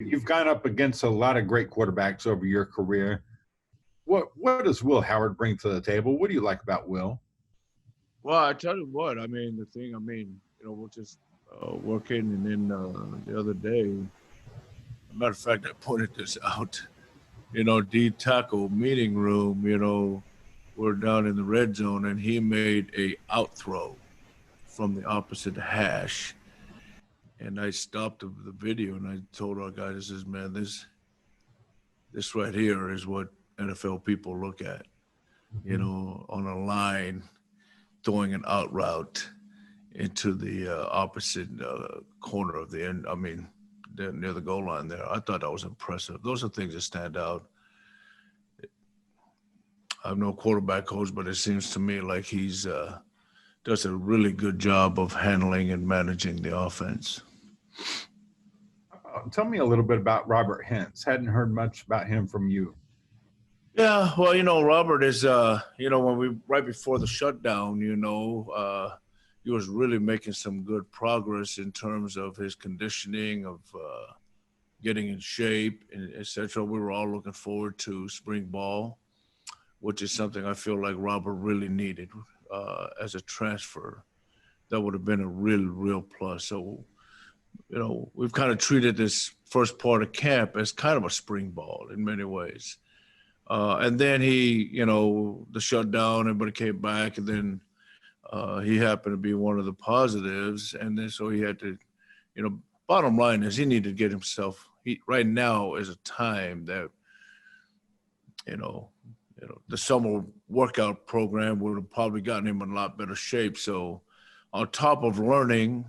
You've gone up against a lot of great quarterbacks over your career. What does Will Howard bring to the table? What do you like about Will? Well, I tell you what, we're just working, and then the other day, matter of fact, I pointed this out, D tackle meeting room, we're down in the red zone, and he made a out throw from the opposite hash. And I stopped the video and I told our guy, this right here is what NFL people look at, on a line, throwing an out route into the opposite corner of the end. Near the goal line there. I thought that was impressive. Those are things that stand out. I'm no quarterback coach, but it seems to me like he's does a really good job of handling and managing the offense. Tell me a little bit about Robert Hintz. Hadn't heard much about him from you. Yeah, well, Robert is, right before the shutdown, he was really making some good progress in terms of his conditioning, of getting in shape, and et cetera. We were all looking forward to spring ball, which is something I feel like Robert really needed as a transfer. That would have been a real plus. So, we've kind of treated this first part of camp as kind of a spring ball in many ways. And then he, the shutdown, everybody came back, and then he happened to be one of the positives. And then so he had to, bottom line is he needed to get himself, right now is a time that, the summer workout program would have probably gotten him in a lot better shape. So on top of learning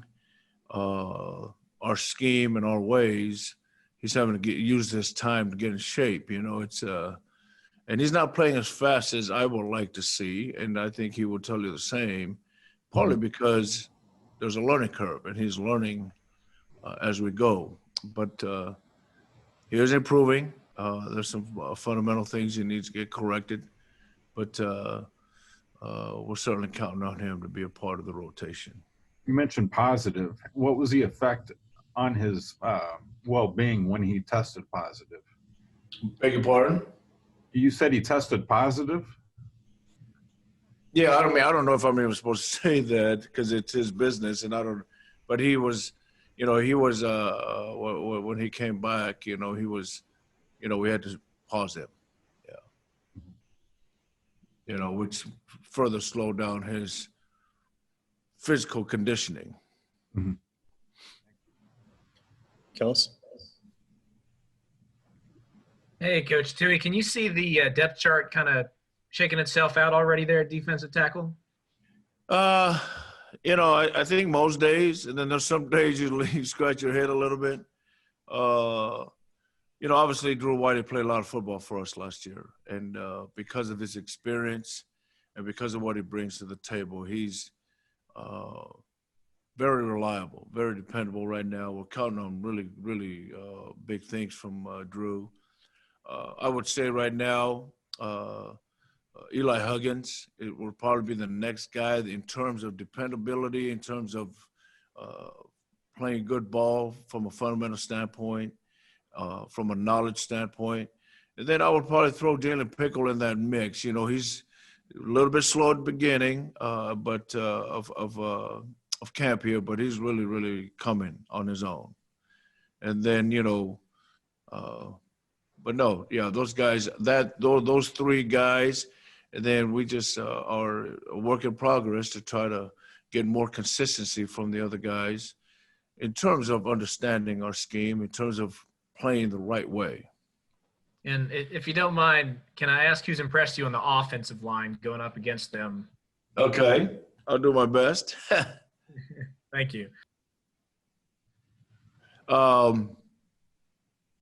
our scheme and our ways, he's having to use this time to get in shape. And he's not playing as fast as I would like to see, and I think he will tell you the same, partly because there's a learning curve, and he's learning as we go. But he is improving. There's some fundamental things he needs to get corrected, but we're certainly counting on him to be a part of the rotation. You mentioned positive. What was the effect on his well-being when he tested positive? Beg your pardon? You said he tested positive? Yeah, I don't know if I'm even supposed to say that because it's his business, but he was, when he came back, he was, we had to pause him. Yeah. Which further slowed down his physical conditioning. Mm-hmm. Kellis? Hey, Coach Tui, can you see the depth chart kind of shaking itself out already there at defensive tackle? I think most days, and then there's some days you scratch your head a little bit. Obviously Drew Willy played a lot of football for us last year, and because of his experience and because of what he brings to the table, he's very reliable, very dependable right now. We're counting on really, really big things from Drew. I would say right now, Eli Huggins, it will probably be the next guy in terms of dependability, in terms of playing good ball from a fundamental standpoint, from a knowledge standpoint. And then I would probably throw Jalen Pickle in that mix. He's a little bit slow at the beginning, but of camp here, but he's really, really coming on his own. And then, but no, yeah, those guys, those three guys, and then we just are a work in progress to try to get more consistency from the other guys in terms of understanding our scheme, in terms of playing the right way. And if you don't mind, can I ask who's impressed you on the offensive line going up against them? Okay, I'll do my best. Thank you.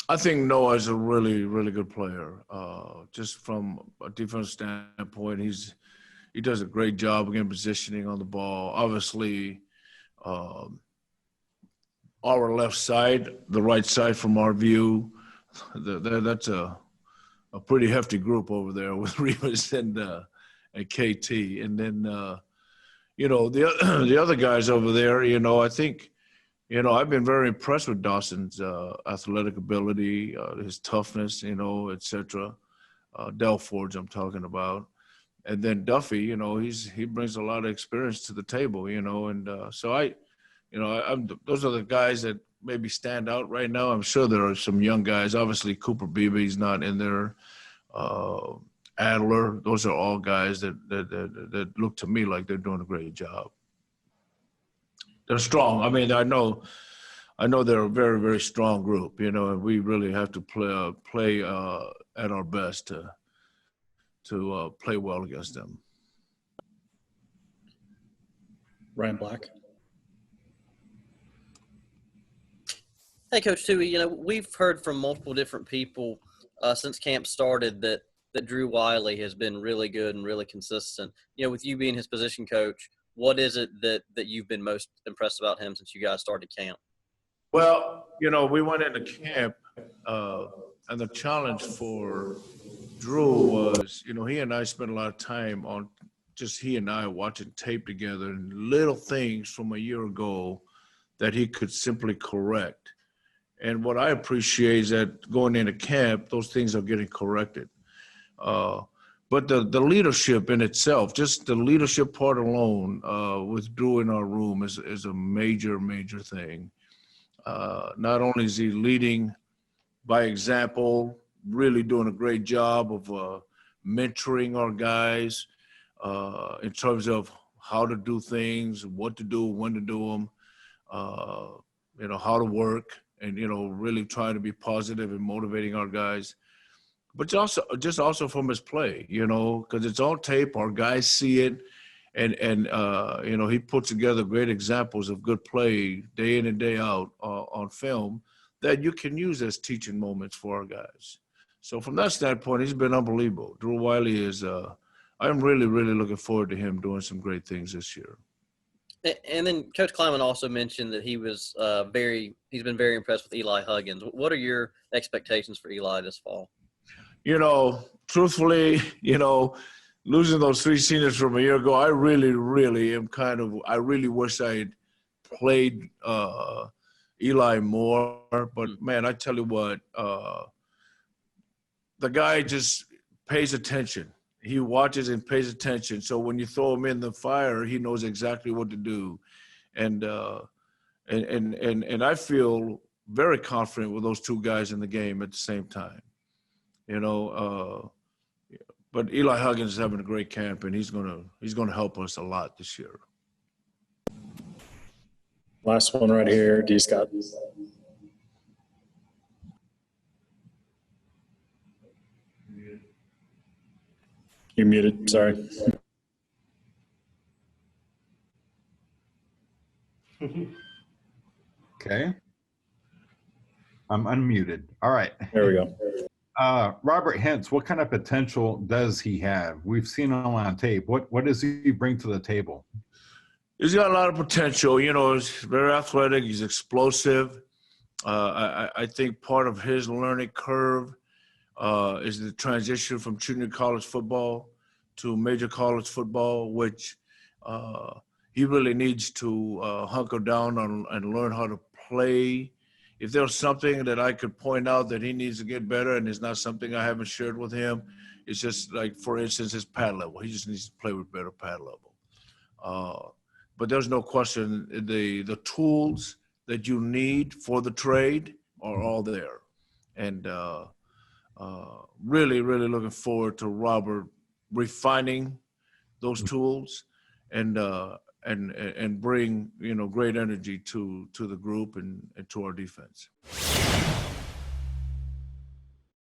I think Noah's a really, really good player. Just from a defensive standpoint, he does a great job again positioning on the ball. Obviously, our left side, the right side from our view, that's a pretty hefty group over there with Revis and KT. And then, the other guys over there, I think You know, I've been very impressed with Dawson's athletic ability, his toughness, you know, et cetera. Del Forge, I'm talking about. And then Duffy, you know, he brings a lot of experience to the table, you know. And so those are the guys that maybe stand out right now. I'm sure there are some young guys. Obviously, Cooper Beebe's not in there. Adler, those are all guys that look to me like they're doing a great job. They're strong. I mean, I know they're a very, very strong group, you know, and we really have to play at our best to play well against them. Ryan Black. Hey, Coach Tui, you know, we've heard from multiple different people since camp started that Drew Wiley has been really good and really consistent. You know, with you being his position coach, what is it that you've been most impressed about him since you guys started camp? Well, you know, we went into camp, and the challenge for Drew was, you know, he and I spent a lot of time on just he and I watching tape together and little things from a year ago that he could simply correct. And what I appreciate is that going into camp, those things are getting corrected. But the leadership in itself, just the leadership part alone with Drew in our room is a major, major thing. Not only is he leading by example, really doing a great job of mentoring our guys in terms of how to do things, what to do, when to do them, you know, how to work, and, you know, really trying to be positive and motivating our guys. But also from his play, you know, because it's on tape, our guys see it, and you know, he puts together great examples of good play day in and day out on film that you can use as teaching moments for our guys. So from that standpoint, he's been unbelievable. Drew Wiley is I'm really, really looking forward to him doing some great things this year. And then Coach Kleiman also mentioned that he's been very impressed with Eli Huggins. What are your expectations for Eli this fall? You know, truthfully, you know, losing those three seniors from a year ago, I really, really I really wish I had played Eli more. But, man, I tell you what, the guy just pays attention. He watches and pays attention. So when you throw him in the fire, he knows exactly what to do. And I feel very confident with those two guys in the game at the same time. You know, but Eli Huggins is having a great camp, and he's gonna help us a lot this year. Last one right here, D. Scott. You're muted. Sorry. Okay. I'm unmuted. All right. There we go. Robert Hintz, what kind of potential does he have? We've seen him on tape. What does he bring to the table? He's got a lot of potential. You know, he's very athletic. He's explosive. I think part of his learning curve is the transition from junior college football to major college football, which he really needs to hunker down on and learn how to play. If there's something that I could point out that he needs to get better, and it's not something I haven't shared with him, it's just like, for instance, his pad level. He just needs to play with better pad level. But there's no question the tools that you need for the trade are all there. And really, really looking forward to Robert refining those tools and bring, you know, great energy to the group and to our defense.